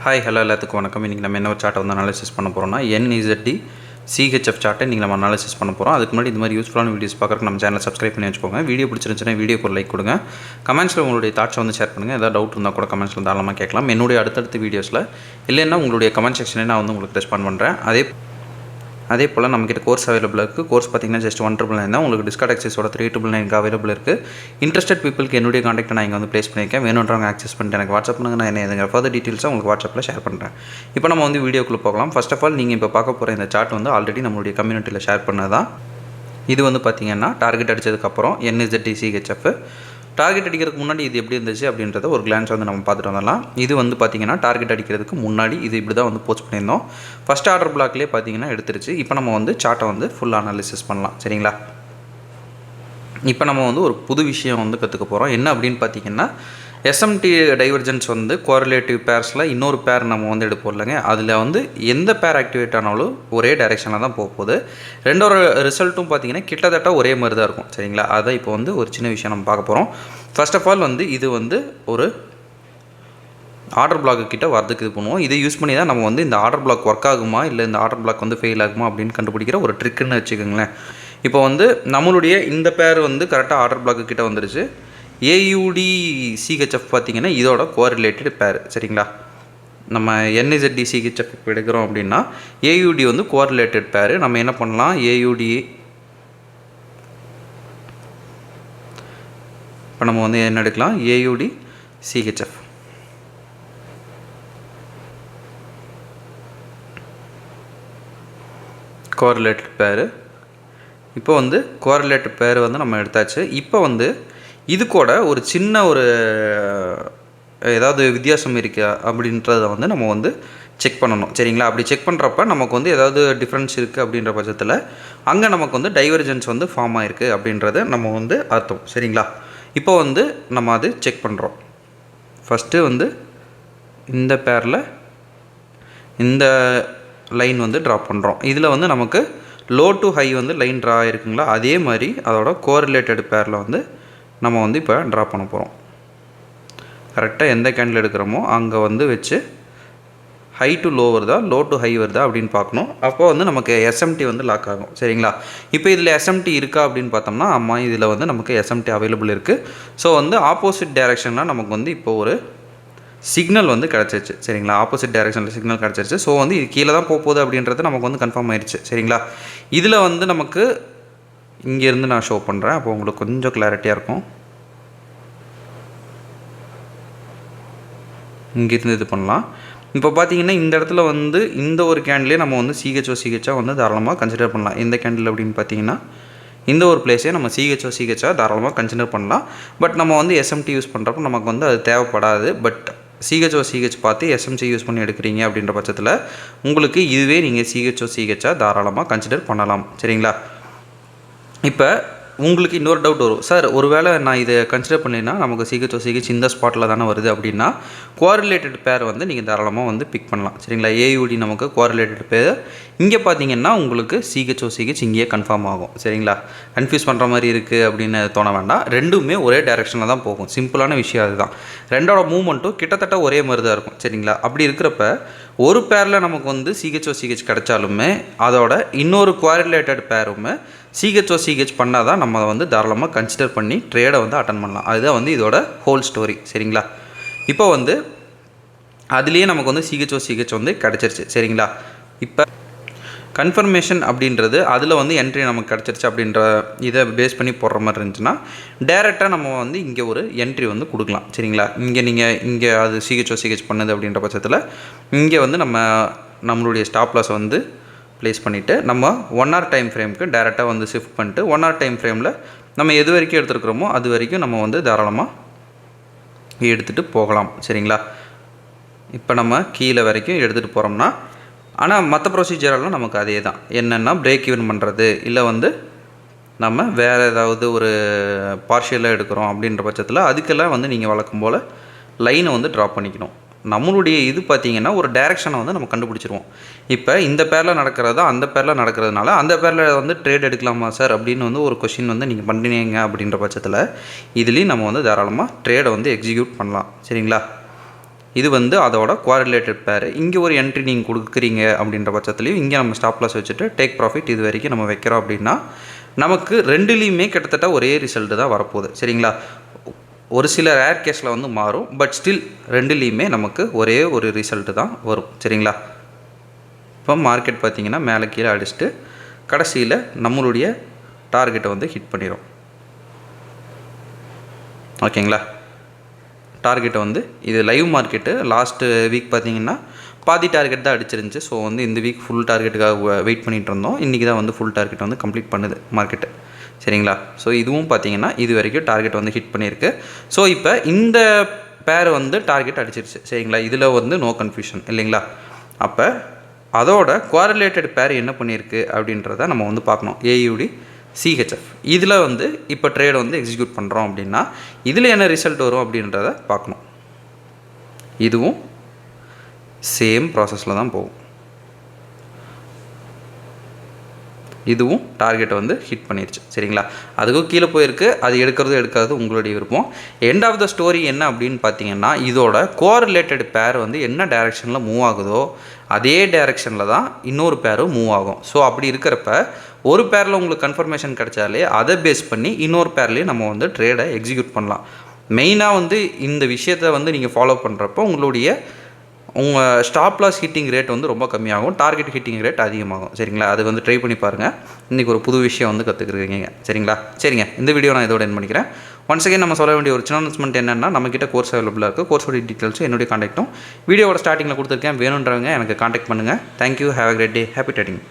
Hi hello எல்லாத்துக்கும் வணக்கம். இன்றைக்கி நம்ம என்ன ஒரு சார்ட்டை வந்து அனாலிசிஸ் பண்ண போகிறோம்னா NZD CHF சார்ட்டை இன்றைக்கி நம்ம அனாலிசிஸ் பண்ண போகிறோம். அதுக்கு முன்னாடி இந்த மாதிரி யூஸ்ஃபுல்லான வீடியோஸ் பார்க்குறதுக்கு நம்ம சேனலை சப்ஸ்கிரைப் பண்ணி வச்சுக்கோங்க. வீடியோ பிடிச்சிருந்துச்சுன்னா வீடியோக்கு ஒரு லைக் கொடுங்க. கமெண்ட்ஸில் உங்களுடைய தாட்ஸை வந்து ஷேர் பண்ணுங்கள். ஏதாவது டவுட் இருந்தால் கூட கமெண்ட்ஸில் தாராளமாக கேட்கலாம். என்னுடைய அடுத்தடுத்த வீடியோஸில் இல்லைன்னா உங்களுடைய கமெண்ட் செக்ஷனே நான் வந்து உங்களுக்கு ரெஸ்பாண்ட் பண்ணுறேன். அதே போல் நம்மக்கிட்ட கோர்ஸ் அவைலபிள் இருக்குது. கோர்ஸ் பார்த்திங்கன்னா ஜஸ்ட் 199 தான். உங்களுக்கு டிஸ்கார்ட் ஆக்சஸோட 399 அவைலபிள் இருக்குது. இன்ட்ரெஸ்டட் பீப்புளுக்கு என்னுடைய காண்டாக்ட் நான் இங்கே வந்து ப்ளேஸ் பண்ணியிருக்கேன். வேணுன்றவங்க ஆக்சஸ் பண்ணிட்டு எனக்கு வாட்ஸ்அப் பண்ணுங்க. நான் என்ன ஃபர்தர் டீட்டெயில்ஸை உங்களுக்கு வாட்ஸ்அப்பில் ஷேர் பண்ணுறேன். இப்போ நம்ம வந்து வீடியோக்குள்ளே போகலாம். ஃபர்ஸ்ட் ஆஃப் ஆல் நீங்கள் இப்போ பார்க்க போகிற இந்த சார்ட் வந்து ஆல்ரெடி நம்மளுடைய கம்யூனிட்டியில் ஷேர் பண்ணது தான். இது வந்து பார்த்திங்கன்னா டார்கெட் அடித்ததுக்கப்புறம் NZD CHF டார்கெட் அடிக்கிறதுக்கு முன்னாடி இது எப்படி இருந்துச்சு அப்படின்றத ஒரு கிளான்ஸ் வந்து நம்ம பார்த்துட்டு வந்துடலாம். இது வந்து பார்த்திங்கன்னா டார்கெட் அடிக்கிறதுக்கு முன்னாடி இது இப்படி தான் வந்து போஸ்ட் பண்ணியிருந்தோம். ஃபஸ்ட் ஆர்டர் பிளாக்லேயே பார்த்திங்கன்னா எடுத்துருச்சு. இப்போ நம்ம வந்து சார்ட்டை வந்து ஃபுல் அனாலிசிஸ் பண்ணலாம். சரிங்களா? இப்போ நம்ம வந்து ஒரு புது விஷயம் வந்து கற்றுக்க போகிறோம். என்ன அப்படின்னு பார்த்திங்கன்னா SMT டைவர்ஜென்ஸ் வந்து கோரிலேட்டிவ் பேர்ஸில் இன்னொரு பேர் நம்ம வந்து எடுப்போம் இல்லைங்க. அதில் வந்து எந்த பேர் ஆக்டிவேட் ஆனாலும் ஒரே டைரெக்ஷனில் தான் போகுது. ரெண்டோட ரிசல்ட்டும் பார்த்திங்கன்னா கிட்டத்தட்ட ஒரே மாதிரி தான் இருக்கும். சரிங்களா? அதை இப்போ வந்து ஒரு சின்ன விஷயம் நம்ம பார்க்க போகிறோம். ஃபர்ஸ்ட் ஆஃப் ஆல் வந்து இது வந்து ஒரு ஆர்டர் பிளாக்கு கிட்ட வரதுக்கு இது பண்ணுவோம். இதை யூஸ் பண்ணி தான் நம்ம வந்து இந்த ஆர்டர் பிளாக் ஒர்க் ஆகுமா இல்லை இந்த ஆர்டர் பிளாக் வந்து ஃபெயில் ஆகுமா அப்படின்னு கண்டுபிடிக்கிற ஒரு ட்ரிக்குன்னு வச்சுக்கோங்களேன். இப்போ வந்து நம்மளுடைய இந்த பேர் வந்து கரெக்டாக ஆர்டர் பிளாக்கு கிட்ட வந்துடுச்சு. AUD CHF பார்த்திங்கன்னா இதோட கோரிலேட்டட் பேர். சரிங்களா? நம்ம NZD CHF இப்போ எடுக்கிறோம் அப்படின்னா AUD வந்து கோரிலேட்டட் பேர். நம்ம என்ன பண்ணலாம், AUD இப்போ நம்ம வந்து என்ன எடுக்கலாம், AUD CHF கோரிலேட்டட் பேர். இப்போ வந்து கோரிலேட்டட் பேர் வந்து நம்ம எடுத்தாச்சு. இப்போ வந்து இது கூட ஒரு சின்ன ஒரு ஏதாவது வித்தியாசம் இருக்கா அப்படின்றத வந்து நம்ம வந்து செக் பண்ணணும். சரிங்களா? அப்படி செக் பண்ணுறப்ப நமக்கு வந்து ஏதாவது டிஃப்ரென்ஸ் இருக்குது அப்படின்ற பட்சத்தில் அங்கே நமக்கு வந்து டைவர்ஜென்ஸ் வந்து ஃபார்ம் ஆகிருக்கு அப்படின்றத நம்ம வந்து அர்த்தம். சரிங்களா? இப்போ வந்து நம்ம அது செக் பண்ணுறோம். ஃபஸ்ட்டு வந்து இந்த பேரில் இந்த லைன் வந்து ட்ரா பண்ணுறோம். இதில் வந்து நமக்கு லோ டு ஹை வந்து லைன் ட்ரா இருக்குங்களா, அதே மாதிரி அதோட கோரிலேட்டட் பேரில் வந்து நம்ம வந்து இப்போ ட்ரா பண்ண போகிறோம். கரெக்டாக எந்த கேண்டில் எடுக்கிறோமோ அங்கே வந்து வச்சு ஹை டு லோ வருதா லோ டு ஹை வருதா அப்படின்னு பார்க்கணும். அப்போ வந்து நமக்கு SMT வந்து லாக் ஆகும். சரிங்களா? இப்போ இதில் SMT இருக்கா அப்படின்னு பார்த்தோம்னா ஆமாம், இதில் வந்து நமக்கு SMT அவைலபிள் இருக்குது. ஸோ வந்து ஆப்போசிட் டைரெக்ஷனில் நமக்கு வந்து இப்போ ஒரு சிக்னல் வந்து கிடச்சிருச்சு. சரிங்களா? ஆப்போசிட் டைரெக்ஷனில் சிக்னல் கிடச்சிருச்சு. ஸோ வந்து இது கீழே தான் போகுது அப்படின்றது நமக்கு வந்து கன்ஃபார்ம் ஆயிடுச்சு. சரிங்களா? இதில் வந்து நமக்கு இங்கேருந்து நான் ஷோ பண்ணுறேன். அப்போ உங்களுக்கு கொஞ்சம் கிளாரிட்டியாக இருக்கும். இங்கேருந்து இது பண்ணலாம். இப்போ பார்த்தீங்கன்னா இந்த இடத்துல வந்து இந்த ஒரு கேண்டிலே நம்ம வந்து CHO வந்து தாராளமாக கன்சிடர் பண்ணலாம். இந்த கேண்டில் அப்படின்னு பார்த்தீங்கன்னா இந்த ஒரு பிளேஸே நம்ம CHO தாராளமாக கன்சிடர் பண்ணலாம். பட் நம்ம வந்து SMT யூஸ் பண்ணுறப்போ நமக்கு வந்து அது தேவைப்படாது. பட் CHO பார்த்து SMC யூஸ் பண்ணி எடுக்கிறீங்க அப்படின்ற பட்சத்தில் உங்களுக்கு இதுவே நீங்கள் CHO தாராளமாக கன்சிடர் பண்ணலாம். சரிங்களா? இப்போ உங்களுக்கு இன்னொரு டவுட் வரும், சார் ஒருவேளை நான் இதை கன்சிடர் பண்ணினா நமக்கு CHO இந்த ஸ்பாட்டில் தானே வருது அப்படின்னா கோரிலேட்டட் பேர் வந்து நீங்கள் தாராளமாக வந்து பிக் பண்ணலாம். சரிங்களா? AUD நமக்கு கோரிலேட்டட் பேர். இங்கே பார்த்தீங்கன்னா உங்களுக்கு CHO இங்கேயே கன்ஃபார்ம் ஆகும். சரிங்களா? கன்ஃபியூஸ் பண்ணுற மாதிரி இருக்குது அப்படின்னு தோண வேண்டாம். ரெண்டுமே ஒரே டைரெக்ஷனில் தான் போகும். சிம்பிளான விஷயம் அதுதான். ரெண்டோட மூவ்மெண்ட்டும் கிட்டத்தட்ட ஒரே மாதிரி தான் இருக்கும். சரிங்களா? அப்படி இருக்கிறப்ப ஒரு பேரில் நமக்கு வந்து CHO கிடைச்சாலுமே அதோட இன்னொரு கோரிலேட்டட் பேருமே CHO பண்ணால் தான் நம்ம வந்து தாராளமாக கன்சிடர் பண்ணி ட்ரேடை வந்து அட்டன் பண்ணலாம். அதுதான் வந்து இதோட ஹோல் ஸ்டோரி. சரிங்களா? இப்போ வந்து அதுலேயே நமக்கு வந்து CHO வந்து கிடச்சிருச்சு. சரிங்களா? இப்போ கன்ஃபர்மேஷன் அப்படின்றது அதில் வந்து என்ட்ரி நமக்கு கிடச்சிருச்சு அப்படின்ற இதை பேஸ் பண்ணி போடுற மாதிரி இருந்துச்சுன்னா டேரெக்டாக நம்ம வந்து இங்கே ஒரு என்ட்ரி வந்து கொடுக்கலாம். சரிங்களா? இங்கே அது CHO பண்ணுது அப்படின்ற பட்சத்தில் இங்கே வந்து நம்மளுடைய ஸ்டாப் லாஸ் வந்து ப்ளேஸ் பண்ணிவிட்டு நம்ம 1 hour டைம் ஃப்ரேமுக்கு டேரெக்டாக வந்து ஷிஃப்ட் பண்ணிட்டு 1 hour டைம் ஃப்ரேமில் நம்ம எது வரைக்கும் எடுத்துருக்குறோமோ அது வரைக்கும் நம்ம வந்து தாராளமாக எடுத்துகிட்டு போகலாம். சரிங்களா? இப்போ நம்ம கீழே வரைக்கும் எடுத்துகிட்டு போகிறோம்னா, ஆனால் மற்ற ப்ரொசீஜரெல்லாம் நமக்கு அதே தான். என்னென்னா பிரேக் ஈவன் பண்ணுறது, இல்லை வந்து நம்ம வேறு ஏதாவது ஒரு பார்ஷியலாக எடுக்கிறோம் அப்படின்ற பட்சத்தில் அதுக்கெல்லாம் வந்து நீங்கள் வழக்கம் போல் லைனை வந்து ட்ரா பண்ணிக்கணும். நம்மளுடைய இது பார்த்திங்கன்னா ஒரு டைரெக்ஷனை வந்து நம்ம கண்டுபிடிச்சிருவோம். இப்போ இந்த பேரில் நடக்கிறதா அந்த பேரில் நடக்கிறதுனால அந்த பேரில் வந்து ட்ரேட் எடுக்கலாமா சார் அப்படின்னு வந்து ஒரு கொஷின் வந்து நீங்கள் பண்ணினீங்க அப்படின்ற பட்சத்தில் இதுலேயும் நம்ம வந்து தாராளமாக ட்ரேடை வந்து எக்ஸிக்யூட் பண்ணலாம். சரிங்களா? இது வந்து அதோட கோரிலேட்டட் பேர். இங்கே ஒரு என்ட்ரி நீங்கள் கொடுக்குறீங்க அப்படின்ற பட்சத்துலையும் இங்கே நம்ம ஸ்டாப் லாஸ் வச்சுட்டு டேக் ப்ராஃபிட் இது வரைக்கும் நம்ம வைக்கிறோம் அப்படின்னா நமக்கு ரெண்டுலேயுமே கிட்டத்தட்ட ஒரே ரிசல்ட்டு தான் வரப்போகுது. சரிங்களா? ஒரு சில ரேர் கேஸில் வந்து மாறும், பட் ஸ்டில் ரெண்டுலேயுமே நமக்கு ஒரே ஒரு ரிசல்ட்டு தான் வரும். சரிங்களா? இப்போ மார்க்கெட் பார்த்திங்கன்னா மேலே கீழே அடிச்சுட்டு கடைசியில் நம்மளுடைய டார்கெட்டை வந்து ஹிட் பண்ணிடும். ஓகேங்களா? டார்கெட்டை வந்து இது லைவ் மார்க்கெட்டு லாஸ்ட்டு வீக் பார்த்திங்கன்னா பாதி டார்கெட் தான் அடிச்சிருந்துச்சு. ஸோ வந்து இந்த வீக் ஃபுல் டார்கெட்டுக்காக வெயிட் பண்ணிகிட்டு இருந்தோம். இன்றைக்கி தான் வந்து ஃபுல் டார்கெட் வந்து கம்ப்ளீட் பண்ணுது மார்க்கெட்டு. சரிங்களா? ஸோ இதுவும் பார்த்திங்கன்னா இது வரைக்கும் டார்கெட் வந்து ஹிட் பண்ணியிருக்கு. ஸோ இப்போ இந்த பேர் வந்து டார்கெட் அடிச்சிருச்சு. சரிங்களா? இதில் வந்து நோ கன்ஃபியூஷன் இல்லைங்களா? அப்போ அதோட கோரிலேட்டட் பேர் என்ன பண்ணியிருக்கு அப்படின்றத நம்ம வந்து பார்க்கணும். AUD CHF இதில் வந்து இப்போ ட்ரேட் வந்து எக்ஸிக்யூட் பண்ணுறோம் அப்படின்னா இதில் என்ன ரிசல்ட் வரும் அப்படின்றத பார்க்கணும். இதுவும் சேம் ப்ராசஸில் தான் போகும். இதுவும் டார்கெட்டை வந்து ஹிட் பண்ணிடுச்சு. சரிங்களா? அதுக்கும் கீழே போயிருக்கு. அது எடுக்காது உங்களுடைய விருப்பம். எண்ட் ஆஃப் த ஸ்டோரி என்ன அப்படின்னு பார்த்தீங்கன்னா இதோட கோரிலேட்டட் பேர் வந்து என்ன டைரெக்ஷனில் மூவ் ஆகுதோ அதே டைரெக்ஷனில் தான் இன்னொரு பேரும் மூவ் ஆகும். ஸோ அப்படி இருக்கிறப்ப ஒரு பேரில் உங்களுக்கு கன்ஃபர்மேஷன் கிடைச்சாலே அதை பேஸ் பண்ணி இன்னொரு பேர்லேயே நம்ம வந்து ட்ரேடை எக்ஸிக்யூட் பண்ணலாம். மெயினாக வந்து இந்த விஷயத்தை வந்து நீங்கள் ஃபாலோ பண்ணுறப்போ உங்கள் ஸ்டாப் லாஸ் ஹிட்டிங் ரேட் வந்து ரொம்ப கம்மியாகும், டார்கெட் ஹிட்டிங் ரேட் அதிகமாகும். சரிங்களா? அது வந்து ட்ரை பண்ணி பாருங்கள். இன்றைக்கி ஒரு புது விஷயம் வந்து கற்றுக்குறீங்க. சரிங்க, இந்த வீடியோ நான் இதோட எண்ட் பண்ணிக்கிறேன். ஒன்ஸ் அகைன் நம்ம சொல்ல வேண்டிய ஒரு சின்ன அனௌன்ஸ்மெண்ட் என்னென்னா நம்மக்கிட்ட கோர்ஸ் அவைலபிளாக இருக்குது. கோர்ஸோட டீட்டெயில்ஸும் என்னுடைய காண்டாக்டும் வீடியோவோட ஸ்டார்டிங்கில் கொடுத்துருக்கேன். வேணுன்றவங்க எனக்கு காண்டாக்ட் பண்ணுங்கள். Thank you. Have a great day. Happy trading.